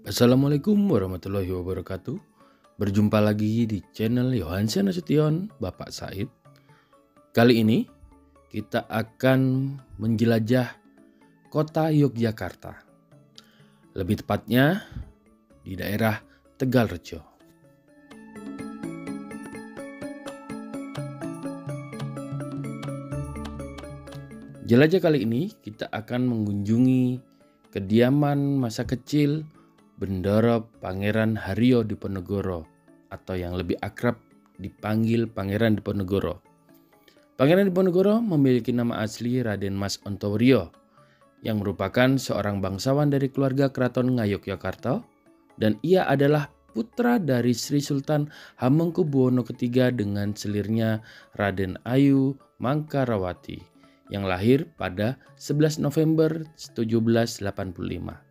Assalamualaikum warahmatullahi wabarakatuh. Berjumpa lagi di channel Yohansyah Nasution, Bapak Said. Kali ini kita akan menjelajah kota Yogyakarta. Lebih tepatnya di daerah Tegalrejo. Jelajah kali ini kita akan mengunjungi kediaman masa kecil Bendoro Pangeran Haryo Diponegoro atau yang lebih akrab dipanggil Pangeran Diponegoro. Pangeran Diponegoro memiliki nama asli Raden Mas Ontowryo yang merupakan seorang bangsawan dari keluarga Keraton Ngayogyakarta dan ia adalah putra dari Sri Sultan Hamengkubuwono III dengan selirnya Raden Ayu Mangkarawati yang lahir pada 11 November 1785.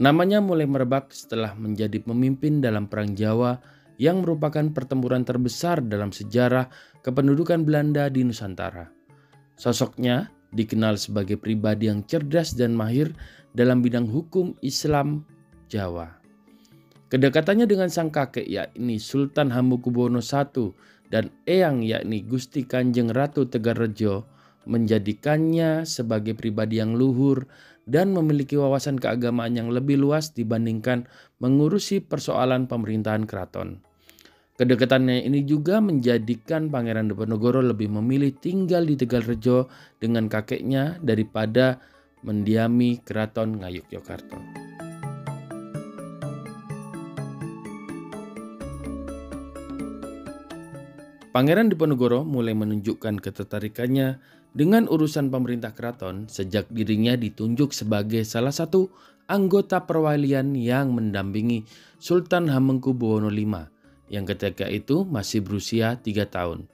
Namanya mulai merebak setelah menjadi pemimpin dalam Perang Jawa yang merupakan pertempuran terbesar dalam sejarah kependudukan Belanda di Nusantara. Sosoknya dikenal sebagai pribadi yang cerdas dan mahir dalam bidang hukum Islam Jawa. Kedekatannya dengan sang kakek yakni Sultan Hamengkubuwono I dan eyang yakni Gusti Kanjeng Ratu Tegalrejo menjadikannya sebagai pribadi yang luhur dan memiliki wawasan keagamaan yang lebih luas dibandingkan mengurusi persoalan pemerintahan keraton. Kedekatannya ini juga menjadikan Pangeran Diponegoro lebih memilih tinggal di Tegalrejo dengan kakeknya daripada mendiami Keraton Ngayogyakarta. Pangeran Diponegoro mulai menunjukkan ketertarikannya dengan urusan pemerintah keraton sejak dirinya ditunjuk sebagai salah satu anggota perwalian yang mendampingi Sultan Hamengkubuwono V yang ketika itu masih berusia 3 tahun.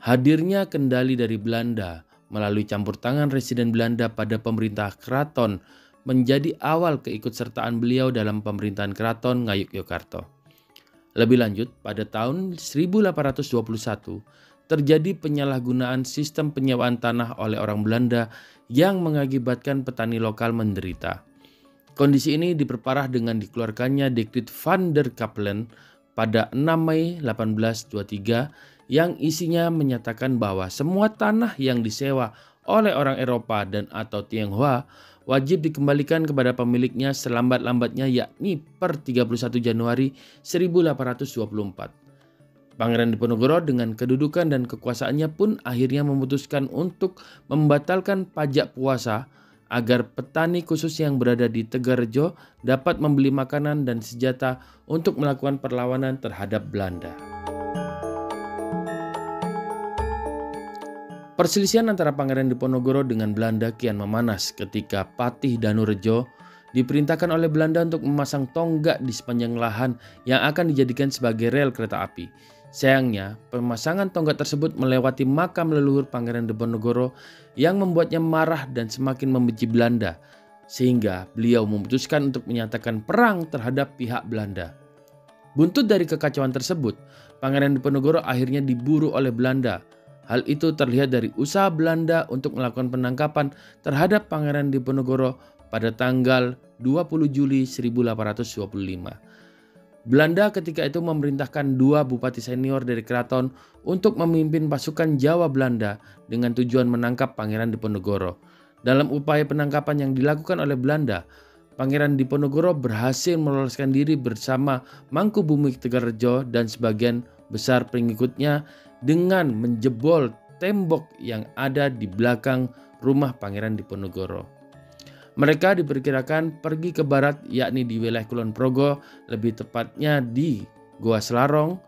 Hadirnya kendali dari Belanda melalui campur tangan residen Belanda pada pemerintah keraton menjadi awal keikutsertaan beliau dalam pemerintahan Keraton Ngayogyakarta. Lebih lanjut, pada tahun 1821 terjadi penyalahgunaan sistem penyewaan tanah oleh orang Belanda yang mengakibatkan petani lokal menderita. Kondisi ini diperparah dengan dikeluarkannya Dekrit Van der Capellen pada 6 Mei 1823 yang isinya menyatakan bahwa semua tanah yang disewa oleh orang Eropa dan atau Tionghoa wajib dikembalikan kepada pemiliknya selambat-lambatnya yakni per 31 Januari 1824. Pangeran Diponegoro dengan kedudukan dan kekuasaannya pun akhirnya memutuskan untuk membatalkan pajak puasa agar petani khusus yang berada di Tegalrejo dapat membeli makanan dan senjata untuk melakukan perlawanan terhadap Belanda. Perselisihan antara Pangeran Diponegoro dengan Belanda kian memanas ketika Patih Danurejo diperintahkan oleh Belanda untuk memasang tonggak di sepanjang lahan yang akan dijadikan sebagai rel kereta api. Sayangnya, pemasangan tonggak tersebut melewati makam leluhur Pangeran Diponegoro yang membuatnya marah dan semakin membenci Belanda, sehingga beliau memutuskan untuk menyatakan perang terhadap pihak Belanda. Buntut dari kekacauan tersebut, Pangeran Diponegoro akhirnya diburu oleh Belanda. Hal itu terlihat dari usaha Belanda untuk melakukan penangkapan terhadap Pangeran Diponegoro pada tanggal 20 Juli 1825. Belanda ketika itu memerintahkan 2 bupati senior dari keraton untuk memimpin pasukan Jawa Belanda dengan tujuan menangkap Pangeran Diponegoro. Dalam upaya penangkapan yang dilakukan oleh Belanda, Pangeran Diponegoro berhasil meloloskan diri bersama Mangkubumi Tegalrejo dan sebagian besar pengikutnya dengan menjebol tembok yang ada di belakang rumah Pangeran Diponegoro. Mereka diperkirakan pergi ke barat yakni di wilayah Kulon Progo, lebih tepatnya di Goa Selarong,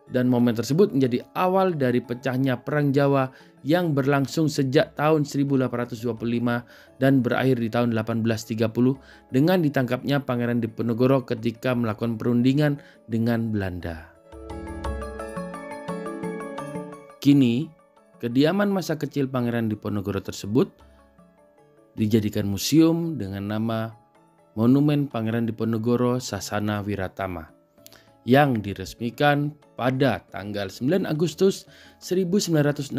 dan momen tersebut menjadi awal dari pecahnya Perang Jawa yang berlangsung sejak tahun 1825 dan berakhir di tahun 1830 dengan ditangkapnya Pangeran Diponegoro ketika melakukan perundingan dengan Belanda. Kini, kediaman masa kecil Pangeran Diponegoro tersebut dijadikan museum dengan nama Monumen Pangeran Diponegoro Sasana Wiratama yang diresmikan pada tanggal 9 Agustus 1969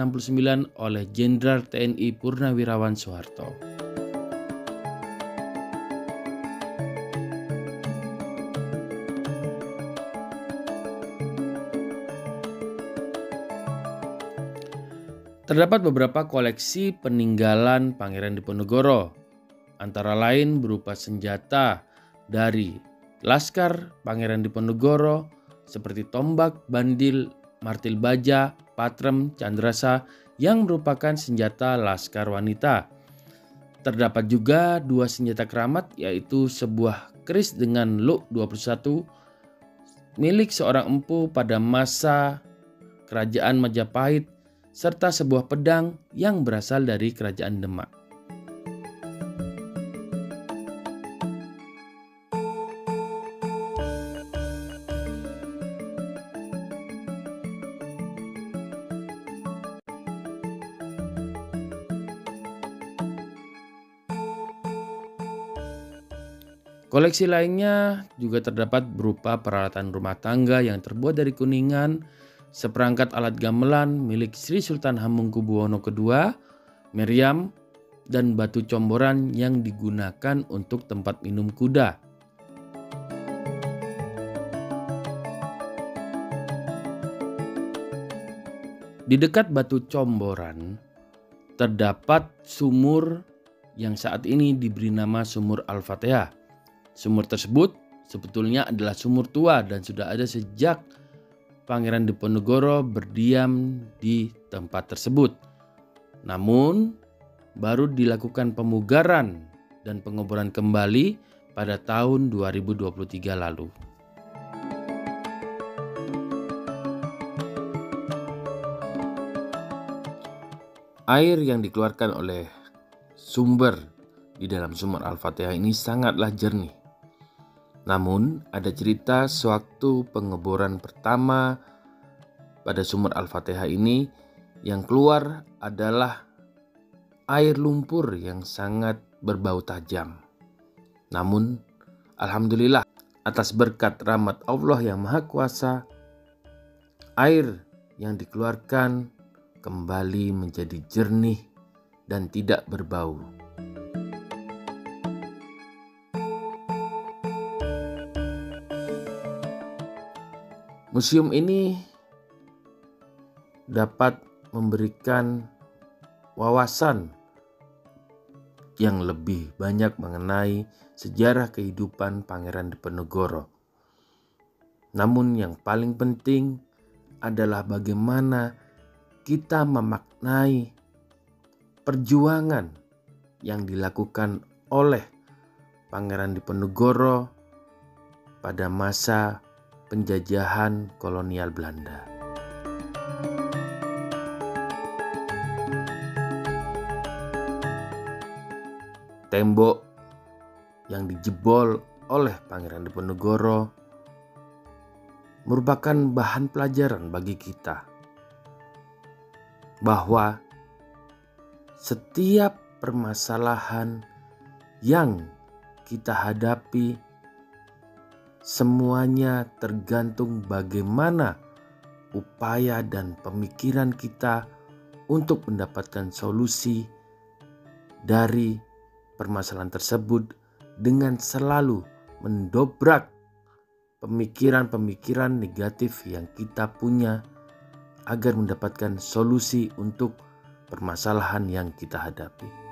oleh Jenderal TNI Purnawirawan Soeharto. Terdapat beberapa koleksi peninggalan Pangeran Diponegoro, antara lain berupa senjata dari Laskar Pangeran Diponegoro seperti tombak, bandil, martil baja, patrem, candrasa yang merupakan senjata laskar wanita. Terdapat juga dua senjata keramat, yaitu sebuah keris dengan Luk 21 milik seorang empu pada masa Kerajaan Majapahit, serta sebuah pedang yang berasal dari Kerajaan Demak. Koleksi lainnya juga terdapat berupa peralatan rumah tangga yang terbuat dari kuningan, seperangkat alat gamelan milik Sri Sultan Hamengkubuwono II, meriam, dan batu comboran yang digunakan untuk tempat minum kuda. Di dekat batu comboran terdapat sumur yang saat ini diberi nama Sumur Al-Fatihah. Sumur tersebut sebetulnya adalah sumur tua dan sudah ada sejak Pangeran Diponegoro berdiam di tempat tersebut. Namun baru dilakukan pemugaran dan pengoboran kembali pada tahun 2023 lalu. Air yang dikeluarkan oleh sumber di dalam Sumur Al-Fatihah ini sangatlah jernih. Namun ada cerita sewaktu pengeboran pertama pada Sumur Al-Fatihah ini yang keluar adalah air lumpur yang sangat berbau tajam. Namun alhamdulillah atas berkat rahmat Allah yang Maha Kuasa, air yang dikeluarkan kembali menjadi jernih dan tidak berbau. Museum ini dapat memberikan wawasan yang lebih banyak mengenai sejarah kehidupan Pangeran Diponegoro. Namun yang paling penting adalah bagaimana kita memaknai perjuangan yang dilakukan oleh Pangeran Diponegoro pada masa penjajahan kolonial Belanda. Tembok yang dijebol oleh Pangeran Diponegoro merupakan bahan pelajaran bagi kita bahwa setiap permasalahan yang kita hadapi semuanya tergantung bagaimana upaya dan pemikiran kita untuk mendapatkan solusi dari permasalahan tersebut dengan selalu mendobrak pemikiran-pemikiran negatif yang kita punya agar mendapatkan solusi untuk permasalahan yang kita hadapi.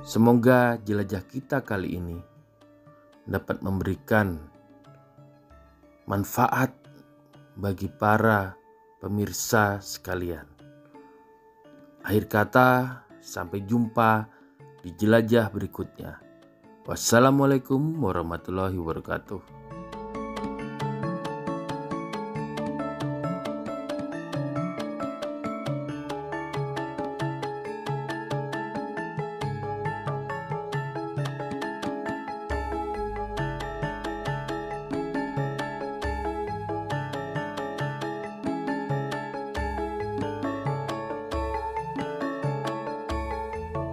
Semoga jelajah kita kali ini dapat memberikan manfaat bagi para pemirsa sekalian. Akhir kata, sampai jumpa di jelajah berikutnya. Wassalamualaikum warahmatullahi wabarakatuh.